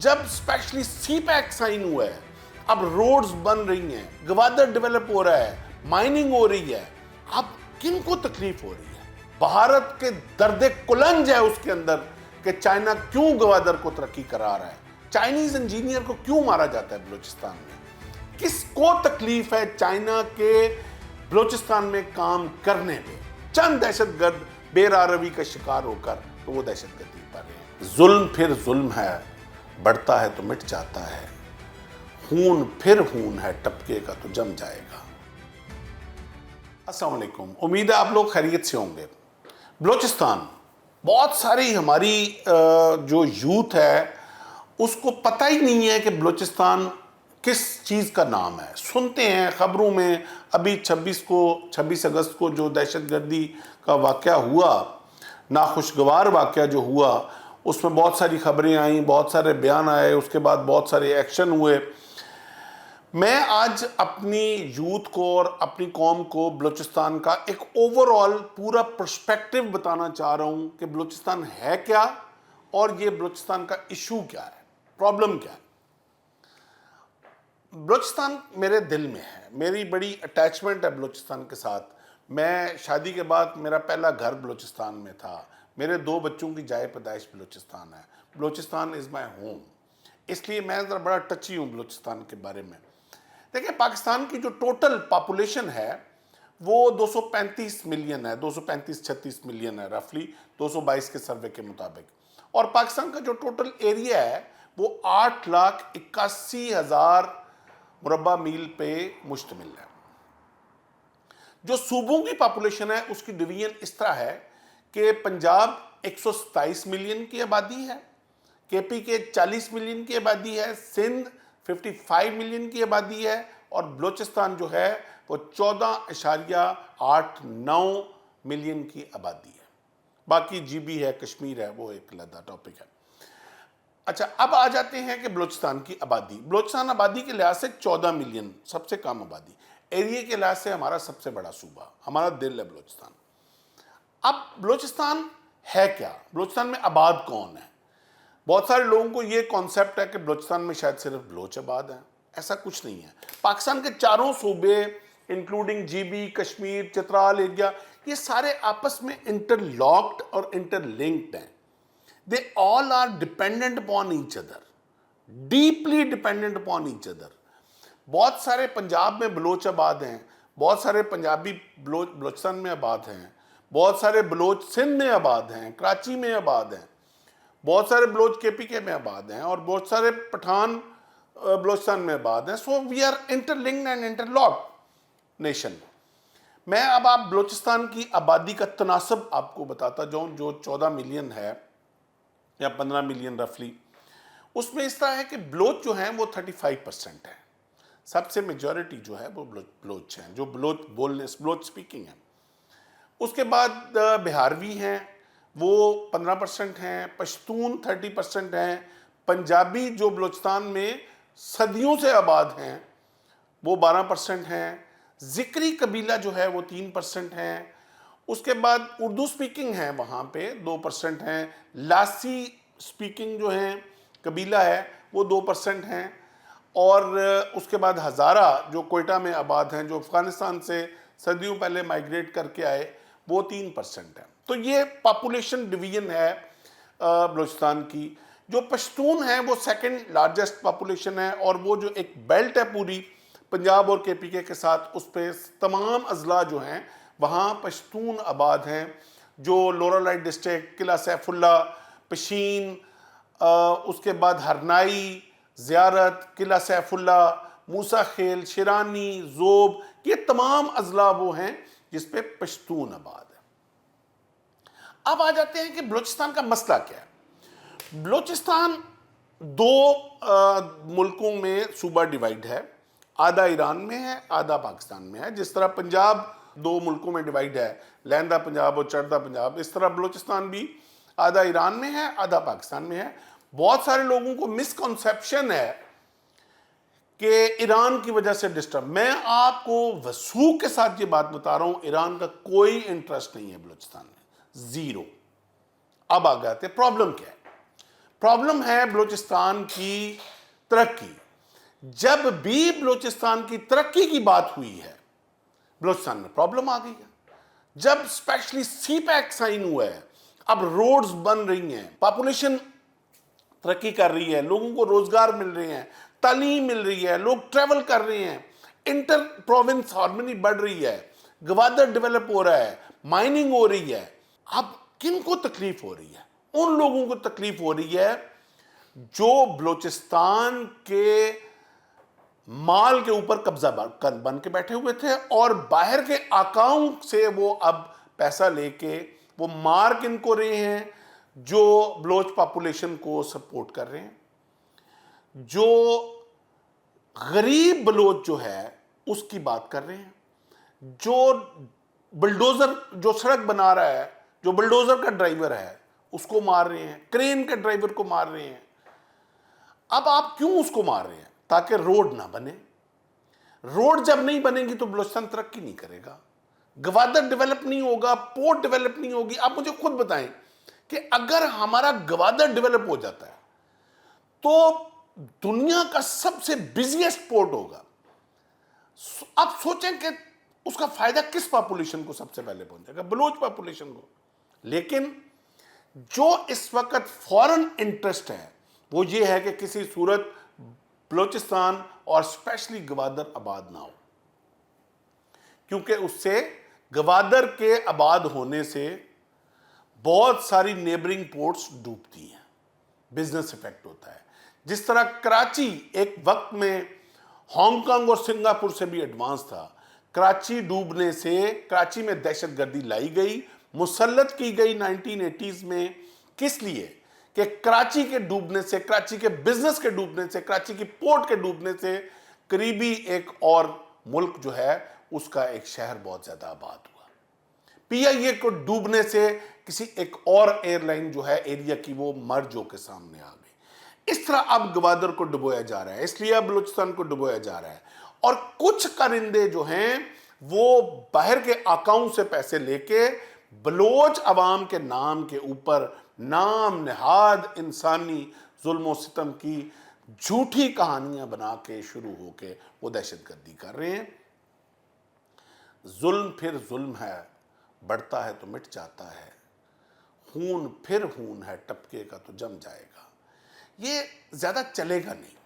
जब स्पेशली सी pack sign हुआ है, अब रोड्स बन रही हैं, गवादर डेवलप हो रहा है, माइनिंग हो रही है, अब किन को तकलीफ हो रही है? भारत के दर्द कुलंज है उसके अंदर कि चाइना क्यों गवादर को तरक्की करा रहा है, चाइनीज इंजीनियर को क्यों मारा जाता है बलूचिस्तान में, किसको तकलीफ है चाइना के बलूचिस्तान में काम करने में? चंद दहशतगर्द बेरारवी का शिकार होकर तो वो दहशतगर्दी पर रहे हैं। जुल्म फिर जुल्म है, बढ़ता है तो मिट जाता है, खून फिर खून है, टपकेगा तो जम जाएगा। अस्सलाम वालेकुम, उम्मीद है आप लोग खैरियत से होंगे। बलूचिस्तान, बहुत सारी हमारी जो यूथ है उसको पता ही नहीं है कि बलूचिस्तान किस चीज़ का नाम है। सुनते हैं खबरों में, अभी 26 अगस्त को जो दहशतगर्दी का वाक़या हुआ, नाखुशगवार वाक़या जो हुआ, उसमें बहुत सारी खबरें आईं, बहुत सारे बयान आए, उसके बाद बहुत सारे एक्शन हुए। मैं आज अपनी यूथ को और अपनी कौम को बलूचिस्तान का एक ओवरऑल पूरा पर्सपेक्टिव बताना चाह रहा हूँ कि बलूचिस्तान है क्या और ये बलूचिस्तान का इशू क्या है, प्रॉब्लम क्या है। बलूचिस्तान मेरे दिल में है, मेरी बड़ी अटैचमेंट है बलूचिस्तान के साथ। मैं शादी के बाद मेरा पहला घर बलूचिस्तान में था, मेरे 2 बच्चों की जाए पैदाइश बलूचिस्तान है, बलूचिस्तान इज़ माई होम, इसलिए मैं ज़रा बड़ा टची हूँ बलूचिस्तान के बारे में। देखिए, पाकिस्तान की जो टोटल पॉपुलेशन है वो 235 मिलियन है, 235-36 मिलियन है रफली 222 के सर्वे के मुताबिक, और पाकिस्तान का जो टोटल एरिया है वो 8,81,000 मुरब्बा मील पे मुश्तमिल है। जो सूबों की पॉपुलेशन है उसकी डिवीजन इस तरह है कि पंजाब 127 मिलियन की आबादी है, केपी के 40 मिलियन की आबादी है, सिंध 55 मिलियन की आबादी है, और बलूचिस्तान जो है वो 14.89 मिलियन की आबादी है। बाकी जीबी है, कश्मीर है, वो एक अलग टॉपिक है। अच्छा, अब आ जाते हैं कि बलूचिस्तान की आबादी। बलूचिस्तान आबादी के लिहाज से 14 मिलियन, सबसे कम आबादी। एरिया के लिहाज से हमारा सबसे बड़ा सूबा, हमारा दिल है बलूचिस्तान। अब बलूचिस्तान है क्या, बलूचिस्तान में आबाद कौन है? बहुत सारे लोगों को ये कॉन्सेप्ट है कि बलूचिस्तान में शायद सिर्फ बलोच आबाद हैं। ऐसा कुछ नहीं है। पाकिस्तान के चारों सूबे including GB, Kashmir, Chitral area, ये सारे आपस में इंटरलॉक्ड और इंटरलिंक्ड हैं। They all are dependent upon each other, deeply dependent upon each other. बहुत सारे पंजाब में बलोच आबाद हैं, बहुत सारे पंजाबी बलोचिस्तान में आबाद हैं, बहुत सारे बलोच सिंध में आबाद हैं, कराची में आबाद हैं, बहुत सारे बलोच केपीके में आबाद हैं, और बहुत सारे पठान बलोचिस्तान में आबाद हैं। So we are interlinked and interlocked nation. मैं अब आप बलोचिस्तान की आबादी का तनासब आपको बताता जाऊँ, जो 14 मिलियन है या 15 मिलियन रफली। उसमें इस तरह है कि बलोच जो हैं वो 35% है, सबसे मेजॉरिटी जो है वो बलोच हैं, जो बलोच स्पीकिंग है। उसके बाद बिहारवी हैं, वो 15% हैं, पश्तून 30% हैं, पंजाबी जो बलूचिस्तान में सदियों से आबाद हैं वो 12% हैं, ज़िक्री कबीला जो है वो 3% हैं। उसके बाद उर्दू स्पीकिंग है, वहाँ पे 2% हैं, लासी स्पीकिंग जो हैं कबीला है वो 2% हैं, और उसके बाद हज़ारा जो कोयटा में आबाद हैं, जो अफ़गानिस्तान से सदियों पहले माइग्रेट करके आए, वो 3% है। तो ये पॉपुलेशन डिवीजन है बलूचिस्तान की। जो पश्तून है वो सेकंड लार्जेस्ट पॉपुलेशन है, और वो जो एक बेल्ट है पूरी पंजाब और केपीके के साथ, उस पर तमाम अजला जो हैं वहाँ पश्तून आबाद हैं, जो लोरालाइट डिस्ट्रिक्ट, किला सैफुल्ला, पशीन, उसके बाद हरनाई, ज़ियारत, किला सैफुल्ला, मूसा खेल, शिरानी, ज़ोब, ये तमाम अजला वो हैं जिस पे पश्तून आबाद है। अब आ जाते हैं कि बलूचिस्तान का मसला क्या है। बलूचिस्तान 2 मुल्कों में सूबा डिवाइड है, आधा ईरान में है, आधा पाकिस्तान में है। जिस तरह पंजाब 2 मुल्कों में डिवाइड है, लहंदा पंजाब और चढ़दा पंजाब, इस तरह बलूचिस्तान भी आधा ईरान में है, आधा पाकिस्तान में है। बहुत सारे लोगों को मिसकंसेप्शन है कि ईरान की वजह से डिस्टर्ब। मैं आपको वसूख के साथ ये बात बता रहा हूं, ईरान का कोई इंटरेस्ट नहीं है बलूचिस्तान में, जीरो। अब आ गए प्रॉब्लम क्या है। प्रॉब्लम है बलूचिस्तान की तरक्की। जब भी बलूचिस्तान की तरक्की की बात हुई है, बलूचिस्तान में प्रॉब्लम आ गई है। जब स्पेशली सी पैक साइन हुआ है, अब रोड्स बन रही हैं, पॉपुलेशन तरक्की कर रही है, लोगों को रोजगार मिल रहे हैं, तालीम मिल रही है, लोग ट्रेवल कर रहे हैं, इंटर प्रोविंस हार्मनी बढ़ रही है, गवादर डेवलप हो रहा है, माइनिंग हो रही है। अब किन को तकलीफ हो रही है? उन लोगों को तकलीफ हो रही है जो बलूचिस्तान के माल के ऊपर कब्जा बन के बैठे हुए थे और बाहर के अकाउंट से वो अब पैसा लेके वो मार किन को रहे हैं? जो बलोच पॉपुलेशन को सपोर्ट कर रहे हैं, जो गरीब बलोच जो है उसकी बात कर रहे हैं, जो बुलडोजर जो सड़क बना रहा है, जो बुलडोजर का ड्राइवर है उसको मार रहे हैं, क्रेन के ड्राइवर को मार रहे हैं। अब आप क्यों उसको मार रहे हैं? ताकि रोड ना बने। रोड जब नहीं बनेगी तो बलूचिस्तान तरक्की नहीं करेगा, गवादर डेवलप नहीं होगा, पोर्ट डेवलप नहीं होगी। आप मुझे खुद बताएं कि अगर हमारा गवादर डेवलप हो जाता है तो दुनिया का सबसे बिजिएस्ट पोर्ट होगा। आप सोचें कि उसका फायदा किस पॉपुलेशन को सबसे पहले पहुंचेगा? बलोच पॉपुलेशन को। लेकिन जो इस वक्त फॉरेन इंटरेस्ट है वो ये है कि किसी सूरत बलूचिस्तान और स्पेशली गवादर आबाद ना हो, क्योंकि उससे गवादर के आबाद होने से बहुत सारी नेबरिंग पोर्ट्स डूबती हैं, बिजनेस इफेक्ट होता है। जिस तरह कराची एक वक्त में हांगकांग और सिंगापुर से भी एडवांस था, कराची डूबने से कराची में दहशतगर्दी लाई गई, मुसल्लत की गई 1980s में। किस लिए? कि कराची के डूबने से, कराची के बिजनेस के डूबने से, कराची की पोर्ट के डूबने से करीबी एक और मुल्क जो है उसका एक शहर बहुत ज्यादा आबाद हुआ। पीआईए को डूबने से किसी एक और एयरलाइन जो है एरिया की वो मर्ज होकर सामने आ गई। इस तरह अब गवादर को डुबोया जा रहा है, इसलिए अब बलूचिस्तान को डुबोया जा रहा है। और कुछ कारिंदे जो हैं वो बाहर के अकाउंट से पैसे लेके बलोच अवाम के नाम के ऊपर नाम निहाद इंसानी जुल्म सितम की झूठी कहानियां बना के शुरू होके वो दहशतगर्दी कर रहे हैं। जुल्म फिर जुल्म है, बढ़ता है तो मिट जाता है, खून फिर खून है, टपकेगा तो जम जाएगा। ये ज्यादा चलेगा नहीं।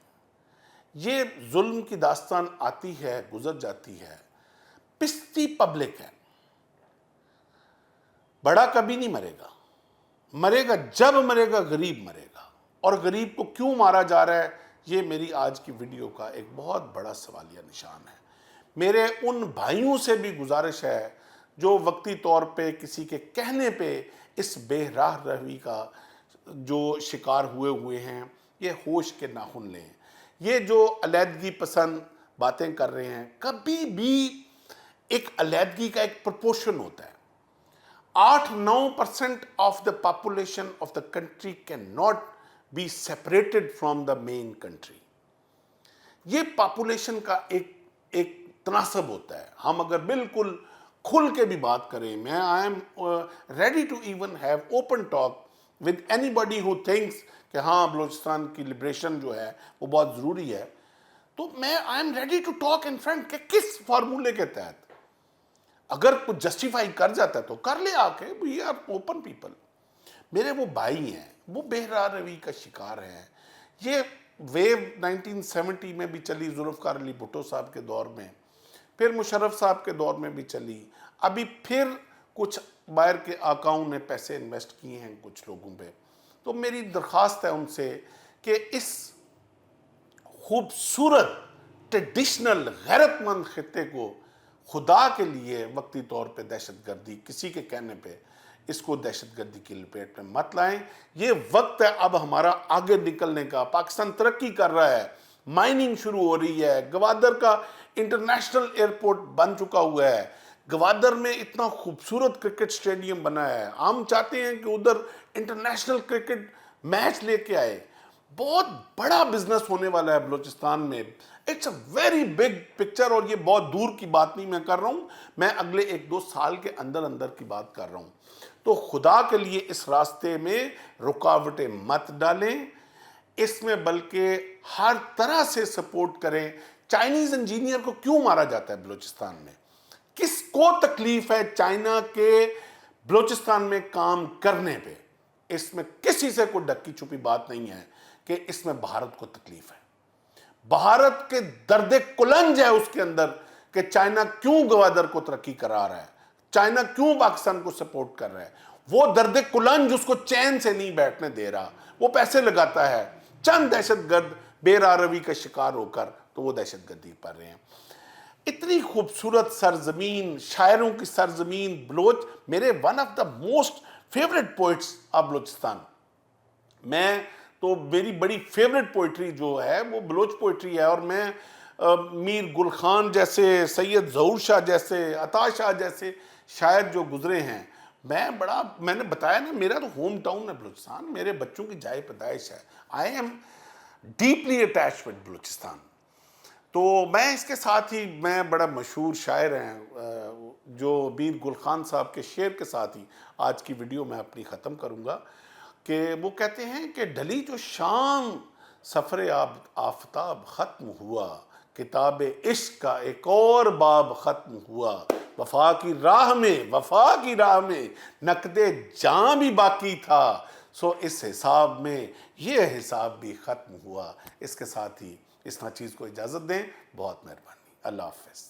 ये जुल्म की दास्तान आती है, गुजर जाती है, पिसती पब्लिक है। बड़ा कभी नहीं मरेगा, मरेगा जब मरेगा गरीब मरेगा। और गरीब को क्यों मारा जा रहा है, ये मेरी आज की वीडियो का एक बहुत बड़ा सवालिया निशान है। मेरे उन भाइयों से भी गुजारिश है जो वक्ती तौर पे किसी के कहने पे इस बेराह रवी का जो शिकार हुए हैं, ये होश के नाखुन लें। ये जो अलैदगी पसंद बातें कर रहे हैं, कभी भी एक अलैदगी का एक प्रोपोर्शन होता है। 8-9% of the population of the country cannot be separated from the main country. ये पॉपुलेशन का एक तनासब होता है। हम अगर बिल्कुल खुल के भी बात करें, मैं I am ready to even have open talk with anybody who thinks कि हाँ बलूचिस्तान की लिबरेशन जो है वो बहुत ज़रूरी है, तो मैं I am ready to talk in front कि किस फार्मूले के तहत अगर कुछ जस्टिफाई कर जाता है तो कर ले आके। We are open people. मेरे वो भाई हैं, वो बेहरा रवी का शिकार हैं। ये वेव 1970 में भी चली, जुल्फ़िकार अली भुट्टो साहब के दौर में, फिर मुशर्रफ साहब के दौर में भी चली, अभी फिर कुछ बाहर के अकाउंट ने पैसे इन्वेस्ट किए हैं कुछ लोगों पे। तो मेरी दरख्वास्त है उनसे कि इस खूबसूरत ट्रेडिशनल गैरतमंद खित्ते को खुदा के लिए वक्ती तौर पे दहशतगर्दी, किसी के कहने पे इसको दहशतगर्दी की लपेट में मत लाएं। ये वक्त है अब हमारा आगे निकलने का। पाकिस्तान तरक्की कर रहा है, माइनिंग शुरू हो रही है, गवादर का इंटरनेशनल एयरपोर्ट बन चुका हुआ है, गवादर में इतना खूबसूरत क्रिकेट स्टेडियम बना है। हम चाहते हैं कि उधर इंटरनेशनल क्रिकेट मैच लेके आए। बहुत बड़ा बिजनेस होने वाला है बलूचिस्तान में। It's a very big picture. और ये बहुत दूर की बात नहीं मैं कर रहा हूँ, मैं अगले 1-2 साल के अंदर अंदर की बात कर रहा हूँ। تو خدا کے لیے اس راستے میں رکاوٹیں مت ڈالیں، اس میں بلکہ ہر طرح سے سپورٹ کریں۔ چائنیز انجینئر کو کیوں مارا جاتا ہے بلوچستان میں؟ کس کو تکلیف ہے چائنا کے بلوچستان میں کام کرنے پہ؟ اس میں کسی سے کوئی ڈکی چھپی بات نہیں ہے کہ اس میں بھارت کو تکلیف ہے۔ بھارت کے درد کلنج ہے اس کے اندر کہ چائنا کیوں گوادر کو ترقی کرا رہا ہے، چائنا کیوں پاکستان کو سپورٹ کر رہا ہے۔ وہ درد کلنج اس کو چین سے نہیں بیٹھنے دے رہا، وہ پیسے لگاتا ہے چند دہشت گرد بے راروی کا شکار ہو کر، تو وہ دہشت گردی پر رہے ہیں۔ اتنی خوبصورت سرزمین، شاعروں کی سرزمین بلوچ، میرے one of the most favourite poets of Balochistan. میں تو میری بڑی فیوریٹ پوئٹری جو ہے وہ بلوچ پوئٹری ہے، اور میں میر گل خان جیسے، سید ظہور شاہ جیسے، عطا شاہ جیسے شاعر جو گزرے ہیں، میں نے بتایا نا، میرا تو ہوم ٹاؤن ہے بلوچستان، میرے بچوں کی جائے پیدائش ہے۔ I am deeply attach with Balochistan. تو میں اس کے ساتھ ہی، میں بڑا مشہور شاعر ہیں جو میر گل خان صاحب کے شعر کے ساتھ ہی آج کی ویڈیو میں اپنی ختم کروں گا، کہ وہ کہتے ہیں کہ ڈھلی جو شام سفر آفتاب ختم ہوا، کتاب عشق کا ایک اور باب ختم ہوا، وفا کی راہ میں نقد جاں بھی باقی تھا، سو اس حساب میں یہ حساب بھی ختم ہوا۔ اس کے ساتھ ہی اس ناچیز کو اجازت دیں، بہت مہربانی، اللہ حافظ۔